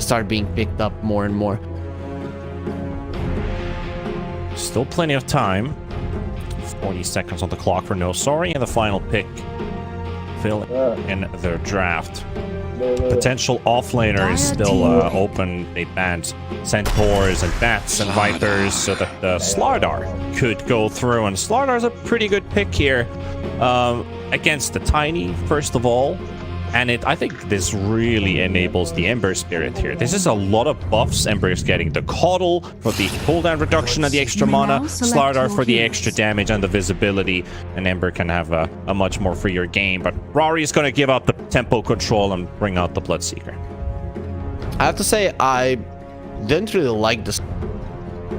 start being picked up more and more. Still plenty of time. 40 seconds on the clock for No Sorry, and the final pick fill in their draft. Potential offlaner is still open. They banned Centaurs and Bats and Vipers so that the Slardar could go through, and Slardar's a pretty good pick here against the Tiny, first of all. And I think this really enables the Ember Spirit here. This is a lot of buffs. Ember is getting the Coddle for the cooldown reduction and the extra mana, Slardar for the extra damage and the visibility, and Ember can have a much more freer game. But Rari is going to give up the tempo control and bring out the Bloodseeker. I have to say, I didn't really like this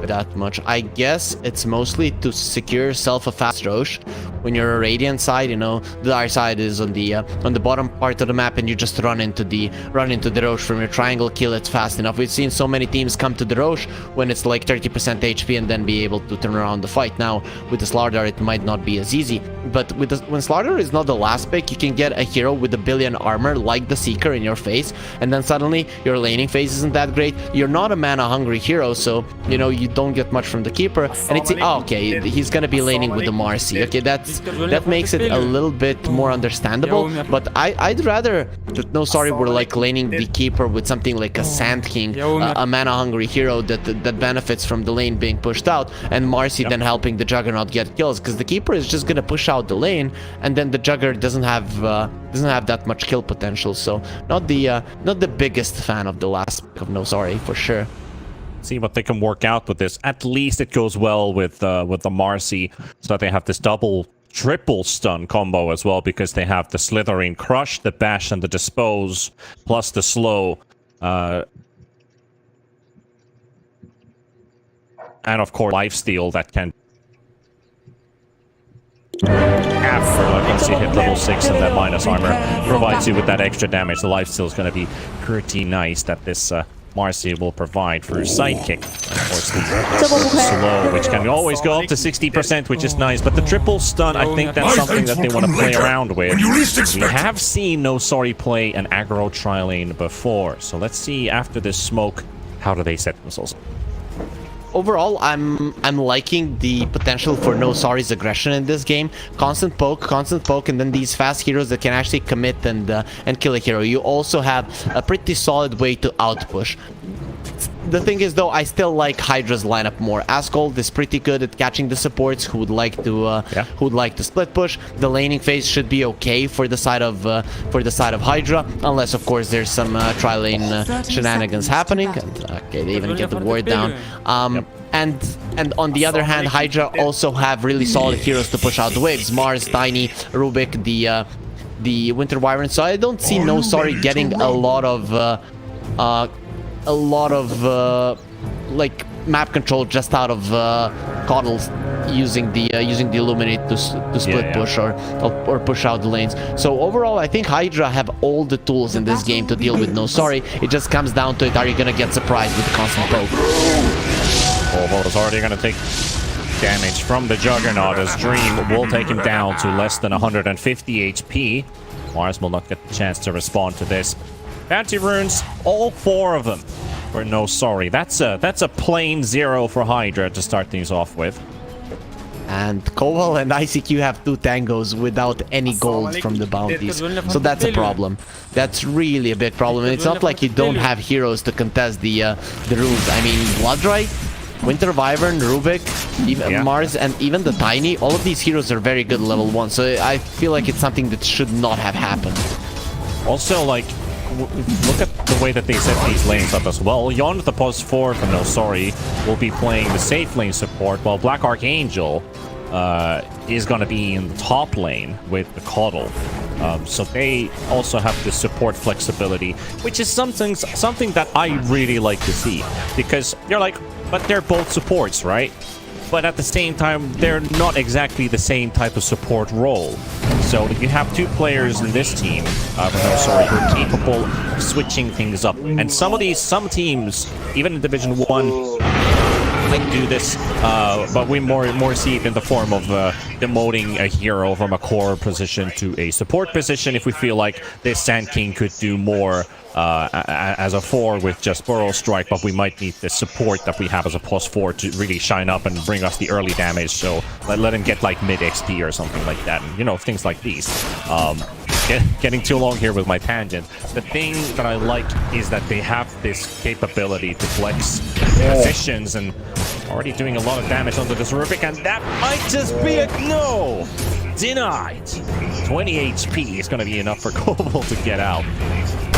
that much. I guess it's mostly to secure yourself a fast Roche. When you're a Radiant side, you know, the Dark side is on the bottom part of the map, and you just run into the Roche from your triangle, kill it fast enough. We've seen so many teams come to the Roche when it's like 30% HP and then be able to turn around the fight. Now with the Slardar it might not be as easy, but when Slardar is not the last pick, you can get a hero with a billion armor like the Seeker in your face, and then suddenly your laning phase isn't that great. You're not a mana hungry hero, so you know you don't get much from the Keeper, and it's okay, he's gonna be laning with the Marcy. Okay, that makes it a little bit more understandable, but I'd rather that No Sorry were like laning the Keeper with something like a Sand King, a mana hungry hero that benefits from the lane being pushed out, and Marcy then helping the Juggernaut get kills, because the Keeper is just gonna push out the lane, and then the Jugger doesn't have that much kill potential. So not the biggest fan of the last pick of No Sorry for sure. See what they can work out with this. At least it goes well with the Marcy, so that they have this triple stun combo as well, because they have the Slithering Crush, the Bash, and the Dispose, plus the Slow. And of course, Lifesteal that can... After, like, once you hit level 6 and that minus armor provides you with that extra damage, the Lifesteal is going to be pretty nice that this... Marcy will provide for Sidekick. Of course, the Slow, which can always go up to 60%, which is nice. But the triple stun, I think that's something that they want to play around with. We have seen No Sorry play an aggro tri-lane before. So let's see, after this smoke, how do they set themselves up? Overall, I'm liking the potential for No Sorry's aggression in this game. Constant poke, and then these fast heroes that can actually commit and kill a hero. You also have a pretty solid way to outpush. The thing is, though, I still like Hydra's lineup more. Asgold is pretty good at catching the supports who would like to split push. The laning phase should be okay for the side of Hydra, unless of course there's some tri-lane shenanigans happening. And, okay, they even get the ward down. And on the other hand, Hydra also have really solid heroes to push out the waves. Mars, Tiny, Rubik, the Winter Wyvern. So I don't see No Sorry getting a lot of like map control just out of Coddles using the Illuminate to split push or push out the lanes. So overall, I think Hydra have all the tools in this game to deal with No Sorry. It just comes down to it: are you gonna get surprised with the constant poke? Volvo is already gonna take damage from the Juggernaut, as Dream will take him down to less than 150 HP. Mars will not get the chance to respond to this. Bounty runes, all 4 of them for No Sorry. That's a plain 0 for Hydra to start things off with. And Koval and ICQ have 2 tangos without any gold from the bounties. So that's a problem. That's really a big problem. And it's not like you don't have heroes to contest the runes. I mean, Bloodrite, Winter Wyvern, Rubik, even Mars, and even the Tiny, all of these heroes are very good level 1. So I feel like it's something that should not have happened. Also, like, look at the way that they set these lanes up as well. Yon, the post 4 from No Sorry, will be playing the safe lane support, while Black Archangel is going to be in the top lane with the Coddle. So they also have the support flexibility, which is something that I really like to see. Because you're like, but they're both supports, right? But at the same time, they're not exactly the same type of support role. So you have 2 players in this team, who are capable of switching things up. And some teams, even in Division 1, might do this, but we more see it in the form of demoting a hero from a core position to a support position if we feel like this Sand King could do more as a 4 with just Burrow Strike, but we might need the support that we have as a +4 to really shine up and bring us the early damage, so let him get like mid XP or something like that, and, you know, things like these. Getting too long here with my tangent. The thing that I like is that they have this capability to flex positions and already doing a lot of damage onto this Rubik, and that might just be a no! Denied! 20 HP is going to be enough for Koval to get out.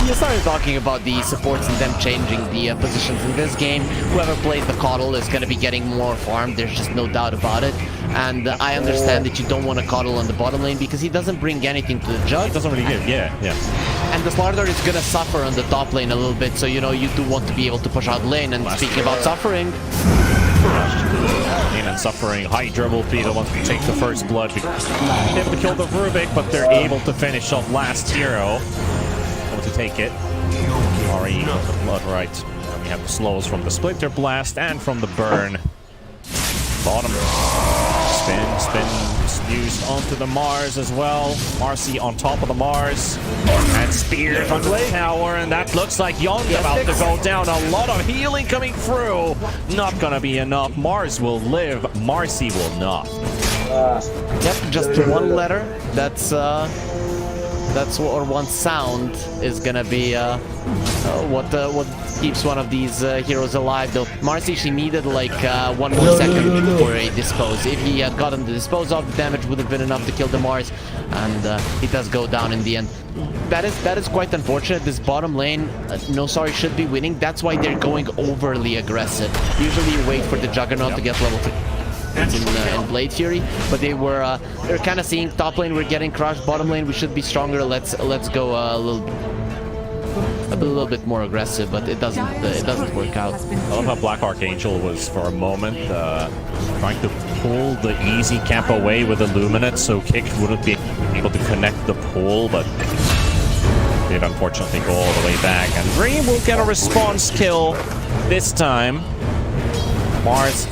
You started talking about the supports and them changing the positions in this game. Whoever plays the Coddle is going to be getting more farm, there's just no doubt about it. And I understand that you don't want to Coddle on the bottom lane because he doesn't bring anything to the jug. He doesn't really give, yeah. And the Slardar is going to suffer on the top lane a little bit, so you know, you do want to be able to push out lane. And speaking about suffering... And suffering, Hydra will be the one to take the first blood. They have to kill the Rubik, but they're able to finish off last hero. Able to take it. Ari got the blood right. And we have the slows from the Splinter Blast and from the burn. Bottom. Spin, used onto the Mars as well. Marcy on top of the Mars. And spear from the tower, and that looks like Yon's about to go down. A lot of healing coming through. Not gonna be enough. Mars will live, Marcy will not. Yep, just one letter. That's what, or one sound is gonna be what keeps one of these heroes alive. Though Marcy, she needed like 1 more second for a dispose. If he had gotten the dispose of, the damage would have been enough to kill the Mars, and he does go down in the end. That is quite unfortunate. This bottom lane, No Sorry should be winning. That's why they're going overly aggressive. Usually you wait for the Juggernaut to get level 3. In Blade Fury, but they're kind of seeing top lane we're getting crushed, bottom lane we should be stronger. Let's go a little bit more aggressive, but it doesn't work out. I love how Black Archangel was for a moment trying to pull the easy camp away with Illuminate, so Kick wouldn't be able to connect the pull, but did unfortunately go all the way back, and Dream will get a response kill this time. Mars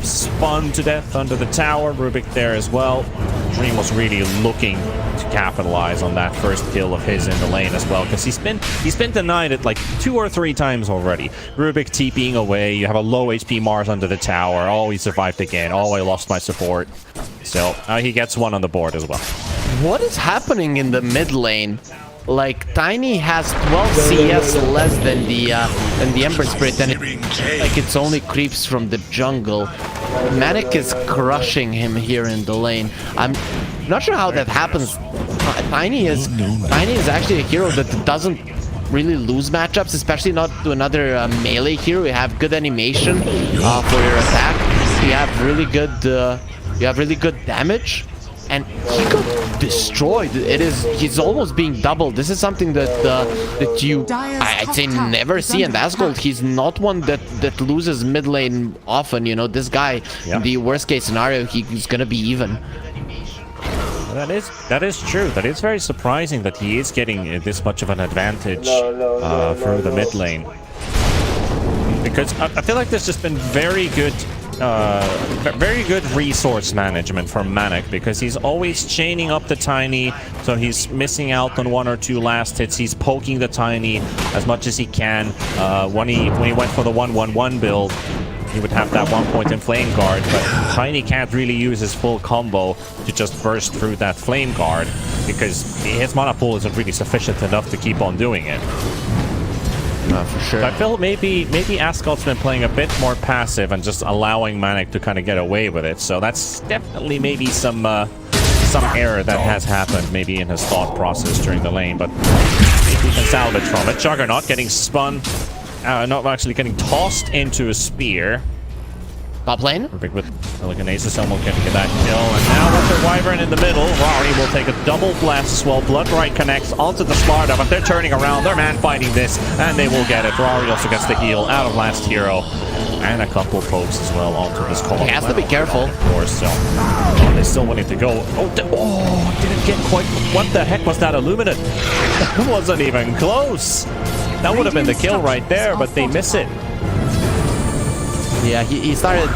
spun to death under the tower. Rubik there as well. Dream was really looking to capitalize on that first kill of his in the lane as well, because he's been denied it like 2 or 3 times already. Rubik TPing away. You have a low HP Mars under the tower. Oh, he survived again. Oh, I lost my support. So he gets one on the board as well. What is happening in the mid lane? Like, Tiny has 12 CS less than the Ember Spirit, and like it's only creeps from the jungle. Manic is crushing him here in the lane. I'm not sure how that happens. Tiny is actually a hero that doesn't really lose matchups, especially not to another melee hero. You have good animation for your attack. You have really good damage. And he got destroyed. He's almost being doubled. This is something that you, I'd say, never see in Asgold. He's not one that loses mid lane often. You know, this guy, in the worst case scenario, he's gonna be even. That is true. That is very surprising that he is getting this much of an advantage through the mid lane. Because I feel like there's just been very good resource management from Manic, because he's always chaining up the Tiny, so he's missing out on 1 or 2 last hits. He's poking the Tiny as much as he can. When he went for the 1-1-1 build, he would have that 1 point in Flame Guard, but Tiny can't really use his full combo to just burst through that Flame Guard, because his mana pool isn't really sufficient enough to keep on doing it. For sure. So I feel maybe Ascot's been playing a bit more passive and just allowing Manic to kind of get away with it. So that's definitely maybe some error that has happened maybe in his thought process during the lane, but he can salvage from it. Juggernaut getting spun, not actually getting tossed into a spear. Top lane? With Telekinesis almost getting that kill, and now with the Wyvern in the middle, Rari will take a double blast as well. Bloodbright connects onto the Slardar, but they're turning around, they're man fighting this, and they will get it. Rari also gets the heal out of last hero, and a couple pokes as well onto this call. He has to be careful. Of course, so they're still wanting to go. Didn't get quite. What the heck was that Illuminate? That wasn't even close. That would have been the kill right there, but they miss it. Yeah, he started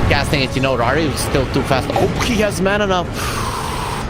casting it. You know, Rari was still too fast. Oh, he has mana now.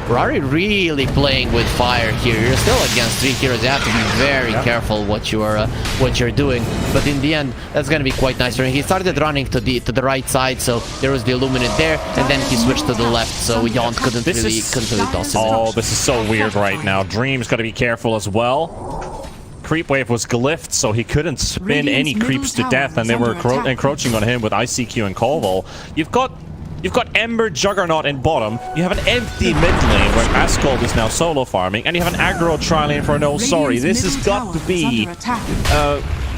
Rari really playing with fire here. You're still against 3 heroes. You have to be very careful what you're doing. But in the end, that's gonna be quite nice for him. He started running to the right side, so there was the Illuminate there, and then he switched to the left. So Yond couldn't really toss him. Oh, this is so weird right now. Dream's got to be careful as well. Creep wave was glyphed, so he couldn't spin any creeps to death, and they were encroaching on him with ICQ and Koval. You've got Ember, Juggernaut in bottom. You have an empty mid lane where Ascald is now solo farming, and you have an aggro tri-lane for no sorry. This has got to be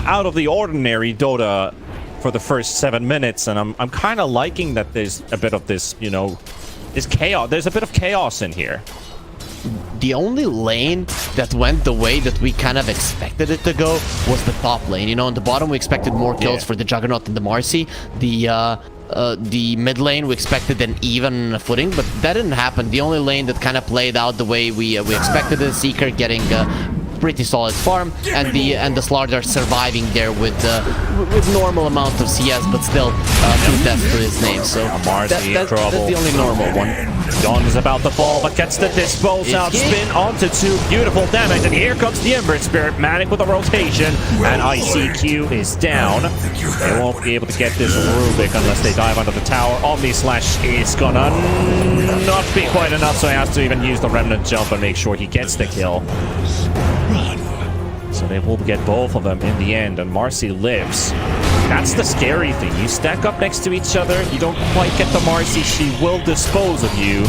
out of the ordinary Dota for the first 7 minutes, and I'm kind of liking that there's a bit of this, you know, this chaos. There's a bit of chaos in here. The only lane that went the way that we kind of expected it to go was the top lane. You know, in the bottom we expected more kills for the Juggernaut and the Marcy. The mid lane we expected an even footing, but that didn't happen. The only lane that kind of played out the way we expected is Seeker getting pretty solid farm, and the Slaughter surviving there with normal amount of CS, but still 2 deaths to his name. So that's the only normal one. Dawn is about to fall, but gets the dispose out spin onto 2 beautiful damage, and here comes the Ember Spirit, Manic with a rotation, and ICQ is down. They won't be able to get this Rubik unless they dive under the tower. Omni Slash is gonna not be quite enough, so he has to even use the Remnant Jump and make sure he gets the kill. So they will get both of them in the end, and Marcy lives. That's the scary thing. You stack up next to each other, you don't quite get the Marcy, she will dispose of you.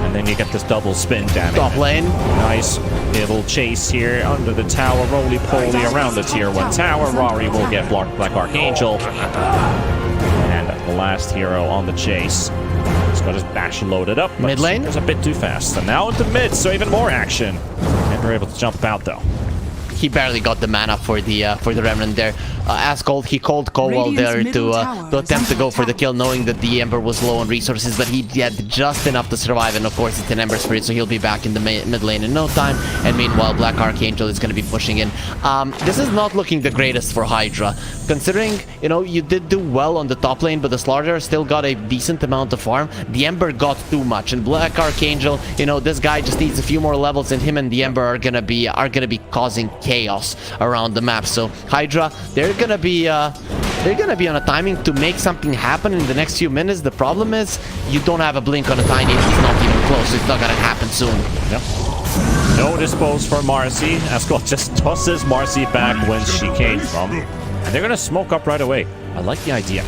And then you get this double spin damage. Top lane. Nice little chase here under the tower, roly-poly around the tier 1 tower. Rari will get Black Archangel. And the last hero on the chase. He's got his bash loaded up. Mid lane? It's a bit too fast. And now into mid, so even more action. And we're able to jump out though. He barely got the mana for the Remnant there. Ascald, he called Koval there to attempt to go for the kill, knowing that the Ember was low on resources, but he had just enough to survive, and of course it's an Ember Spirit, so he'll be back in the mid lane in no time, and meanwhile Black Archangel is going to be pushing in. This is not looking the greatest for Hydra, considering, you know, you did do well on the top lane, but the Slaughter still got a decent amount of farm. The Ember got too much, and Black Archangel, you know, this guy just needs a few more levels, and him and the Ember are gonna be causing chaos around the map. So Hydra, they're gonna be on a timing to make something happen in the next few minutes. The problem is you don't have a blink on a Tiny. He's not even close. It's not gonna happen soon. Yep. No dispose for Marcy. Ascot just tosses Marcy back when she came from, and they're gonna smoke up right away. I like the idea.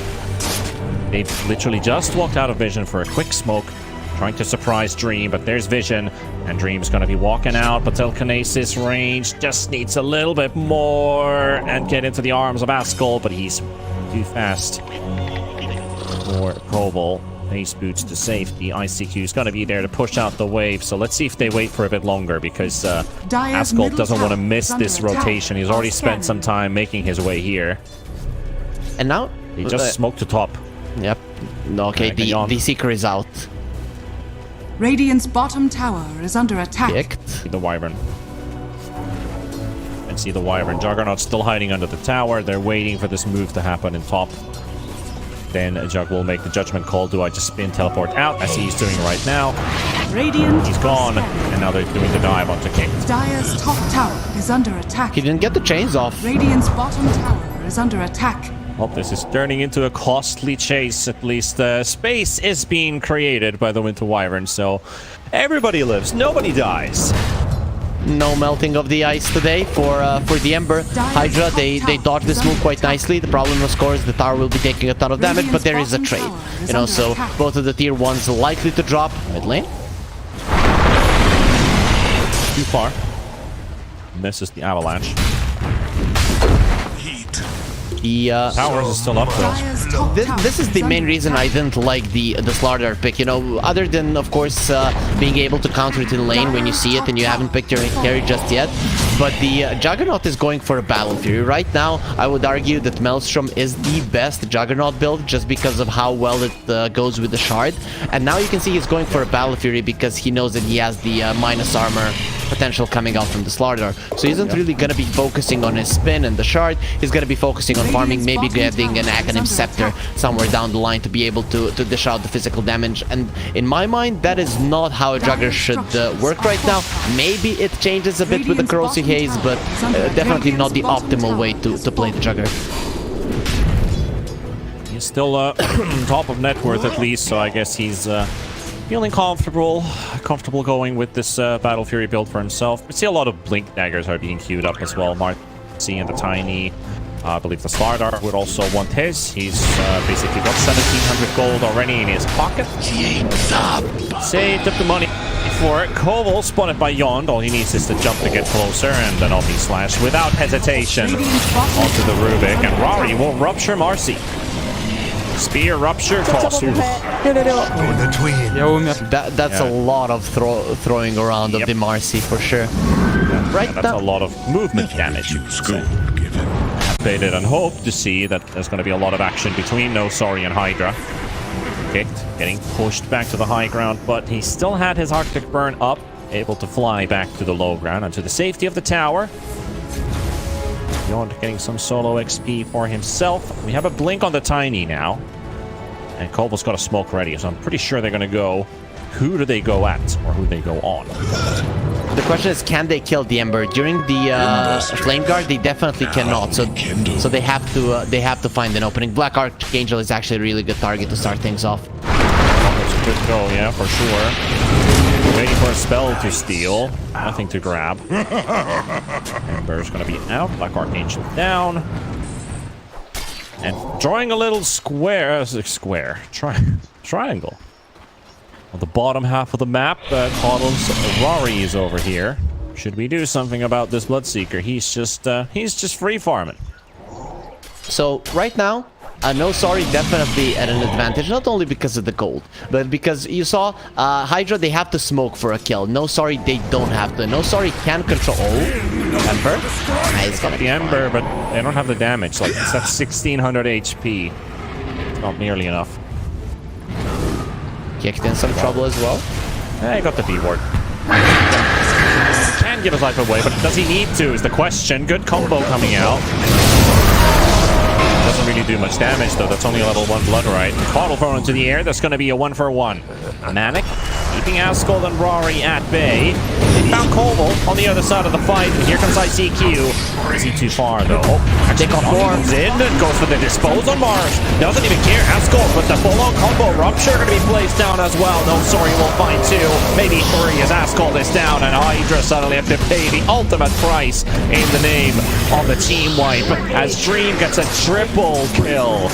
They've literally just walked out of vision for a quick smoke, trying to surprise Dream, but there's vision, and Dream's gonna be walking out, but telekinesis range just needs a little bit more and get into the arms of Ascol, but he's too fast for Koval. Ace boots to safety. ICQ is gonna be there to push out the wave, so let's see if they wait for a bit longer, because Ascol doesn't want to miss this rotation. He's already spent some time making his way here. And now he just smoked the top. Yep. Okay, the Seeker is out. Radiant's bottom tower is under attack. See the Wyvern. And see the Wyvern. Juggernaut's still hiding under the tower. They're waiting for this move to happen in top. Then Jug will make the judgment call. Do I just spin teleport out, as he's doing right now? Radiant he's gone, and now they're doing the dive onto King. Dire's top tower is under attack. He didn't get the chains off. Radiant's bottom tower is under attack. Well, this is turning into a costly chase. At least space is being created by the Winter Wyvern, so everybody lives, nobody dies. No melting of the ice today for the Ember. Hydra, they dodged this move quite nicely. The problem, of course, the tower will be taking a ton of damage, but there is a trade. You know, so both of the tier 1s likely to drop. Mid lane. Too far. Misses the avalanche. The towers is still up though. This is the main reason I didn't like the Slaughter pick, you know, other than of course being able to counter it in lane when you see it and you haven't picked your carry just yet. But the Juggernaut is going for a Battle Fury. Right now, I would argue that Maelstrom is the best Juggernaut build just because of how well it goes with the Shard. And now you can see he's going for a Battle Fury because he knows that he has the minus armor potential coming out from the Slardar. So he isn't really going to be focusing on his spin and the shard. He's going to be focusing on farming, maybe getting an Aghanim Scepter somewhere down the line to be able to dish out the physical damage. And in my mind, that is not how a Jugger should work right now. Maybe it changes a bit with the Corrosive Haze, but definitely not the optimal way to play the Jugger. He's still top of net worth at least, so I guess he's feeling comfortable going with this Battle Fury build for himself. We see a lot of Blink Daggers are being queued up as well. Marcy and the Tiny. I believe the Slardar would also want his. He's basically got 1,700 gold already in his pocket. Saved up the money for it. Koval spotted by Yond. All he needs is to jump to get closer, and then I'll be slashed without hesitation onto the Rubik. And Rory will rupture Marcy. Spear rupture cost. That's a lot of throwing around of the Marcy for sure. Right, that's a lot of movement damage. Anticipated and hoped to see that there's going to be a lot of action between No Sorry and Hydra. Kicked, getting pushed back to the high ground, but he still had his Arctic Burn up, able to fly back to the low ground and to the safety of the tower. Yond getting some solo XP for himself. We have a blink on the Tiny now. And Koval's got a smoke ready, so I'm pretty sure they're going to go. Who do they go at, or who they go on? The question is, can they kill the Ember during the Flame Guard? They definitely cannot. So they have to find an opening. Black Archangel is actually a really good target to start things off. That's a good go, yeah, for sure. Waiting for a spell to steal. Nothing to grab. Ember's going to be out. Black Archangel down. And drawing a little triangle. On the bottom half of the map, Coddle's Rory is over here. Should we do something about this Bloodseeker? He's just free farming. So right now, No Sorry definitely at an advantage, not only because of the gold, but because you saw Hydra, they have to smoke for a kill. No Sorry, they don't have to. No Sorry can control Ember. Nice, got the Ember, but they don't have the damage. Like it's at 1600 HP. It's not nearly enough. Kicked in some trouble as well. He got the B ward. Can give his life away, but does he need to is the question. Good combo coming out. Doesn't really do much damage though. That's only a level 1 blood right. Coddle thrown into the air. That's going to be a 1-for-1. Manic keeping Ascol and Rory at bay. They found Koval on the other side of the fight. And here comes ICQ. Is he too far though? Take off forms in and goes for the dispose on Mars. Doesn't even care. Ascol with the full-on combo. Rupture going to be placed down as well. No Sorry, we'll find 2, maybe 3 as Ascol is down, and Hydra suddenly have to pay the ultimate price in the name of the team wipe as Dream gets a triple kill.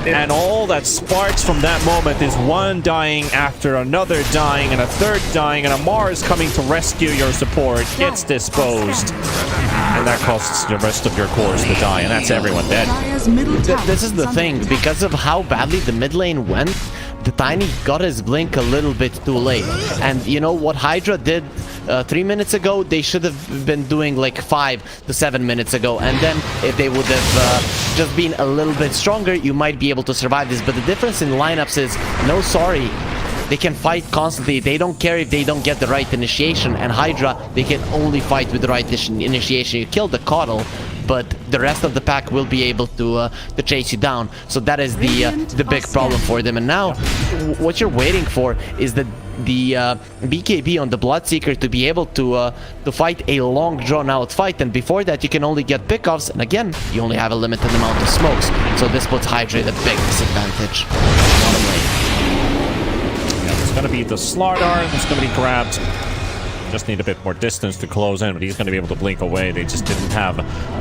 And all that sparks from that moment is one dying after another dying and a third dying, and a Mars coming to rescue your support gets disposed. And that costs the rest of your cores to die, and that's everyone dead. This is the thing, because of how badly the mid lane went, the Tiny got his blink a little bit too late. And you know what Hydra did 3 minutes ago, they should have been doing like 5 to 7 minutes ago. And then if they would have just been a little bit stronger, you might be able to survive this. But the difference in lineups is, No Sorry, they can fight constantly. They don't care if they don't get the right initiation. And Hydra, they can only fight with the right initiation. You kill the Coddle, but the rest of the pack will be able to chase you down. So that is the big problem for them. And now, what you're waiting for is the BKB on the Bloodseeker to be able to fight a long drawn-out fight. And before that, you can only get pickoffs. And again, you only have a limited amount of smokes. So this puts Hydra at a big disadvantage. Bottom lane. It's going to be the Slardar that's going to be grabbed. Just need a bit more distance to close in, but he's going to be able to blink away. They just didn't have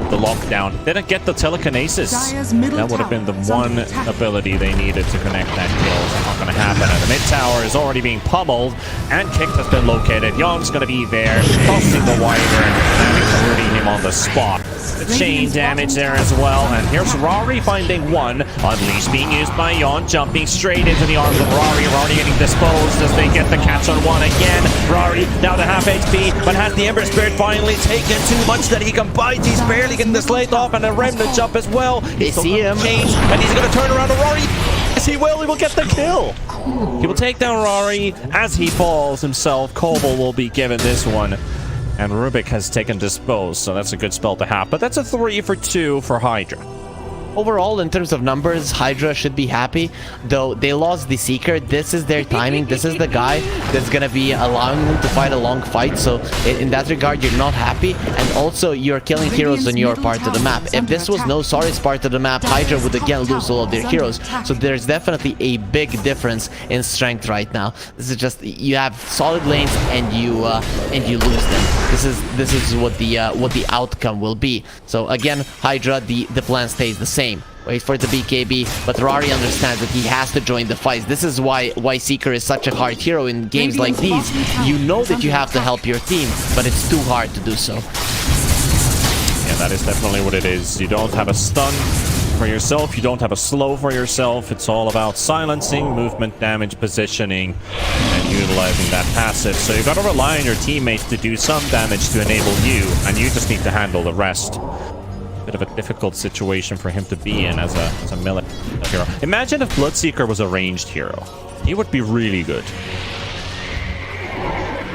the lockdown. They didn't get the telekinesis. That would have been the one ability they needed to connect that kill. It's not going to happen. And the mid tower is already being pummeled, and Kick has been located. Young's going to be there, tossing the Wyvern and hurting him on the spot. The chain damage there as well, and here's Rory finding 1. Unleash being used by Yon, jumping straight into the arms of Rory. Rory getting disposed as they get the catch on 1 again. Rory down to half HP, but has the Ember Spirit finally taken too much that he can bite. He's barely getting the slate off, and a Remnant jump as well. They see him, and he's going to turn around to Rory. Yes, he will get the kill. He will take down Rari as he falls himself. Koval will be given this one. And Rubik has taken Dispose, so that's a good spell to have. But that's a 3 for 2 for Hydra. Overall, in terms of numbers, Hydra should be happy. Though they lost the Seeker, this is their timing. This is the guy that's going to be allowing them to fight a long fight. So in that regard, you're not happy. And also, you're killing heroes on your part of the map. If this was no Sari's part of the map, Hydra would again lose all of their heroes. So there's definitely a big difference in strength right now. This is just, you have solid lanes and you lose them. This is what the outcome will be. So again, Hydra, the plan stays the same. Wait for the BKB, but Rari understands that he has to join the fights. This is why Seeker is such a hard hero in games like these. You know that you have to help your team, but it's too hard to do so. Yeah, that is definitely what it is. You don't have a stun for yourself, you don't have a slow for yourself. It's all about silencing, movement, damage, positioning, and utilizing that passive. So you got to rely on your teammates to do some damage to enable you, and you just need to handle the rest. Bit of a difficult situation for him to be in as a melee hero. Imagine if Bloodseeker was a ranged hero. He would be really good.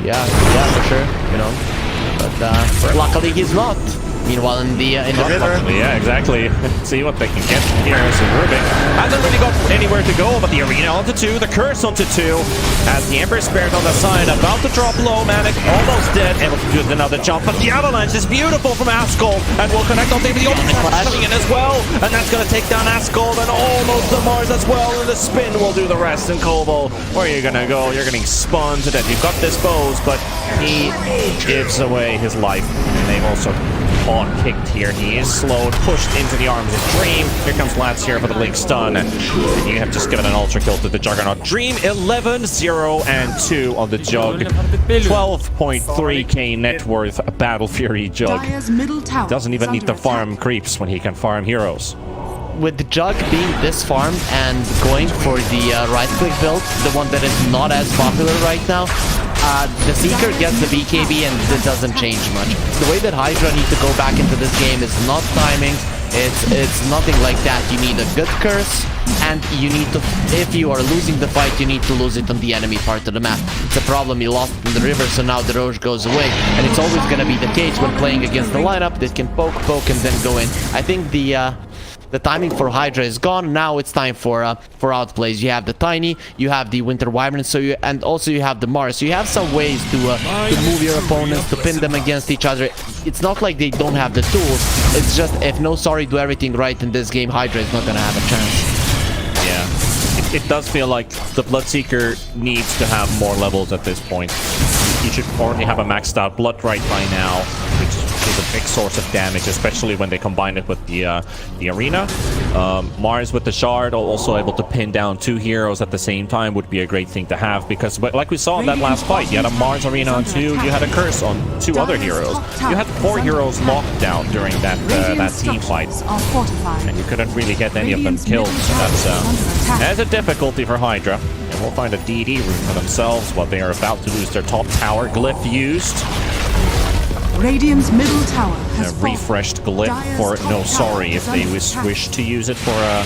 Yeah, for sure, you know. But luckily he's not. Meanwhile, in the river. Yeah, exactly. See what they can get here. So Rubik hasn't really got anywhere to go, but the arena onto 2, the curse onto 2. As the Emperor Spirit on the side, about to drop low. Manic almost dead, able to do another jump. But the avalanche is beautiful from Ascol, and will connect on the ultimate coming in as well. And that's going to take down Ascol, and almost the Mars as well. And the spin will do the rest. And Koval, where are you going to go? You're getting spun to death. You've got Dispose, but he gives away his life. And they've also kicked here. He is slowed, pushed into the arms of Dream. Here comes Lance here for the Blink Stun. And you have just given an ultra kill to the Juggernaut. Dream 11, 0, and 2 on the Jug. 12.3k net worth Battle Fury Jug. Doesn't even need to farm creeps when he can farm heroes. With the Jug being this farmed and going for the right-click build, the one that is not as popular right now, the Seeker gets the BKB and it doesn't change much. The way that Hydra need to go back into this game is not timing, it's nothing like that. You need a good curse, and you need to, if you are losing the fight, you need to lose it on the enemy part of the map. It's a problem, you lost in the river, so now the Roche goes away, and it's always going to be the case when playing against the lineup that can poke, and then go in. I think the timing for Hydra is gone. Now it's time for outplays. You have the Tiny, you have the Winter Wyvern, and also you have the Mars. So you have some ways to move your opponents, to pin them against each other. It's not like they don't have the tools. It's just if no Sari do everything right in this game, Hydra is not gonna have a chance. Yeah, it does feel like the Bloodseeker needs to have more levels at this point. He should already have a maxed out Blood right by now, which is a big source of damage, especially when they combine it with the arena. Mars with the shard, also able to pin down 2 heroes at the same time, would be a great thing to have, because like we saw in that last fight, you had a Mars arena on 2, you had a curse on 2 other heroes. You had 4 heroes locked down during that team fight, and you couldn't really get any of them killed. So that's a difficulty for Hydra. And we'll find a DD room for themselves while they are about to lose their top tower. Glyph used. Radiant's middle tower has a refreshed glyph for No Sorry if they wish to use it for a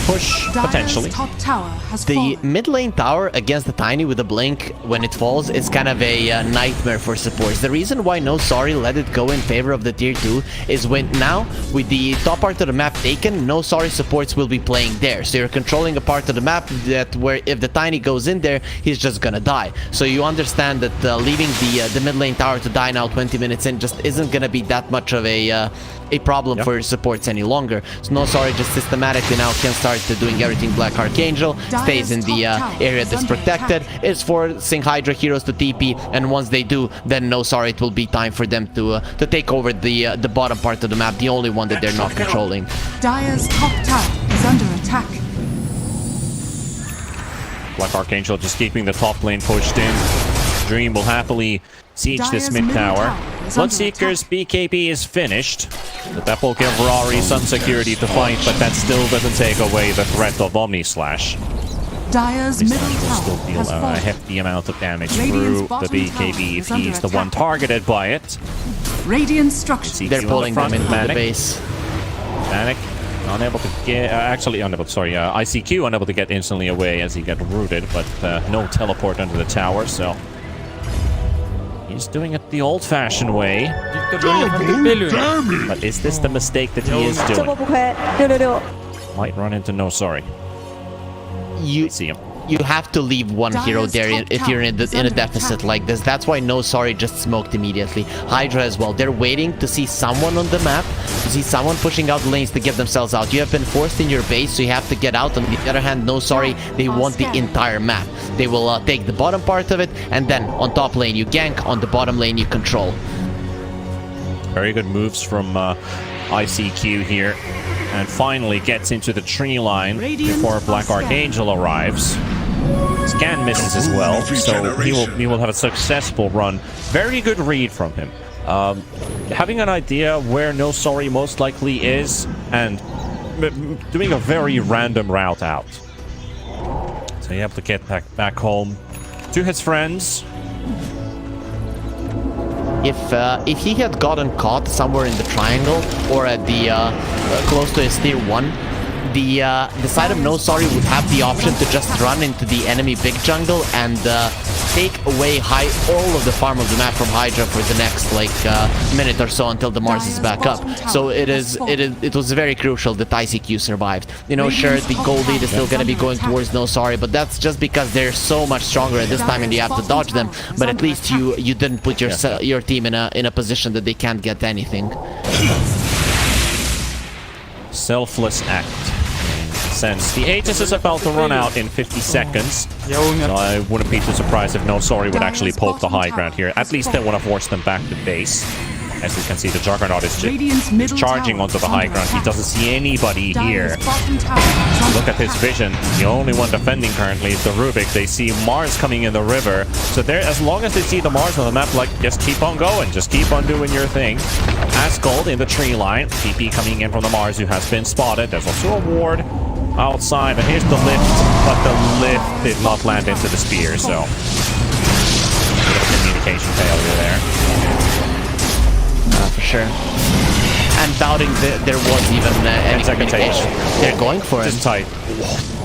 push, potentially. The mid lane tower against the Tiny with a blink when it falls is kind of a nightmare for supports. The reason why No Sorry let it go in favor of the tier 2 is when now with the top part of the map taken, No Sorry supports will be playing there. So you're controlling a part of the map that where if the Tiny goes in there, he's just gonna die. So you understand that leaving the mid lane tower to die now 20 minutes in just isn't gonna be that much of a problem for your supports any longer. So No Sorry just systematically now can start to doing everything Black Archangel, stays in the area that's protected, is forcing Hydra heroes to TP, and once they do, then No Sorry, it will be time for them to take over the bottom part of the map, the only one that they're not controlling. Dire's top tower is under attack. Black Archangel just keeping the top lane pushed in. Dream will happily siege this mid tower. Bloodseeker's BKB is finished. But that will give Rari some security to fight, but that still doesn't take away the threat of Omni Slash. Dire's middle will tower still deal a hefty amount of damage through the BKB if he's the one targeted by it. Radiant structure. They're pulling them into the base. Manic Unable to get... actually, unable... Sorry, ICQ unable to get instantly away as he got rooted, but no teleport under the tower, so... He's doing it the old-fashioned way. But is this the mistake that he is doing? Might run into no sorry. You see him. You have to leave one hero there if you're in a deficit like this. That's why no sorry just smoked immediately. Hydra as well. They're waiting to see someone on the map, to see someone pushing out lanes to get themselves out. You have been forced in your base, so you have to get out. On the other hand, no sorry, they want the entire map. They will take the bottom part of it, and then on top lane you gank, on the bottom lane you control. Very good moves from ICQ here. And finally gets into the tree line before Black Archangel arrives. Scan misses as well, so he will have a successful run. Very good read from him. Having an idea where no sorry most likely is, and doing a very random route out. So you have to get back home to his friends. If he had gotten caught somewhere in the triangle or at the close to his tier 1, the side of no sorry would have the option to just run into the enemy big jungle and take away all of the farm of the map from Hydra for the next like minute or so until the Mars is back up. So it was very crucial that ICQ survived. You know, sure, the gold lead is still going to be going towards no sorry, but that's just because they're so much stronger at this time and you have to dodge them. But at least you didn't put your team in a position that they can't get anything. Selfless act. Sense. The Aegis is about to run out in 50 seconds, so I wouldn't be too surprised if no sorry would actually poke the high ground here. At least they want to force them back to base. As you can see, the Juggernaut is charging onto the high ground. He doesn't see anybody here. Look at his vision. The only one defending currently is the Rubik. They see Mars coming in the river. So there, as long as they see the Mars on the map, like, just keep on going. Just keep on doing your thing. Asgold in the tree line. TP coming in from the Mars, who has been spotted. There's also a ward outside. And here's the lift. But the lift did not land into the spear, so... bit of a communication failure there. For sure. And doubting that there was even any communication. They're going for it. Just tight.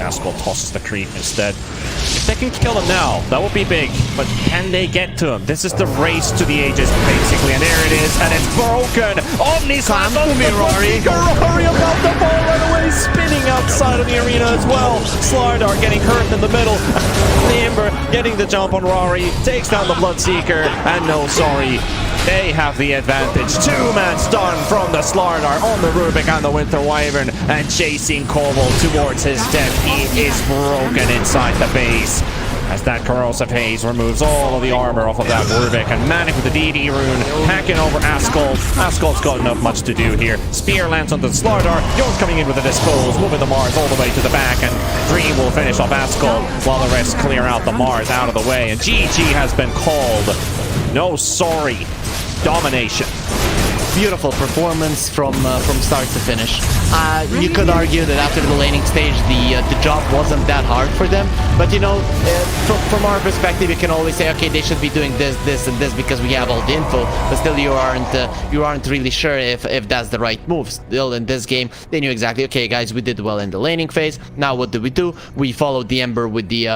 Asgold tosses the creep instead. If they can kill him now, that would be big. But can they get to him? This is the race to the Aegis, basically. And there it is. And it's broken. Omnislam on me, Rory. Rory about the ball right away. Spinning outside of the arena as well. Slardar getting hurt in the middle. The Ember getting the jump on Rory. Takes down the Bloodseeker. And no sorry. They have the advantage. Two-man stun from the Slardar on the Rubik and the Winter Wyvern, and chasing Koval towards his death. He is broken inside the base as that Corrosive Haze removes all of the armor off of that Rubik, and Manic with the DD rune hacking over Asgold. Asgold's got enough much to do here. Spear lands onto the Slardar. York coming in with the Dispose, moving the Mars all the way to the back, and Dream will finish off Asgold while the rest clear out the Mars out of the way, and GG has been called. No sorry. Domination. Beautiful performance from start to finish. You could argue that after the laning stage, the job wasn't that hard for them. But you know, from our perspective, you can always say, okay, they should be doing this, and this because we have all the info. But still, you aren't really sure if that's the right move. Still, in this game, they knew exactly. Okay, guys, we did well in the laning phase. Now, what do? We followed the Ember with the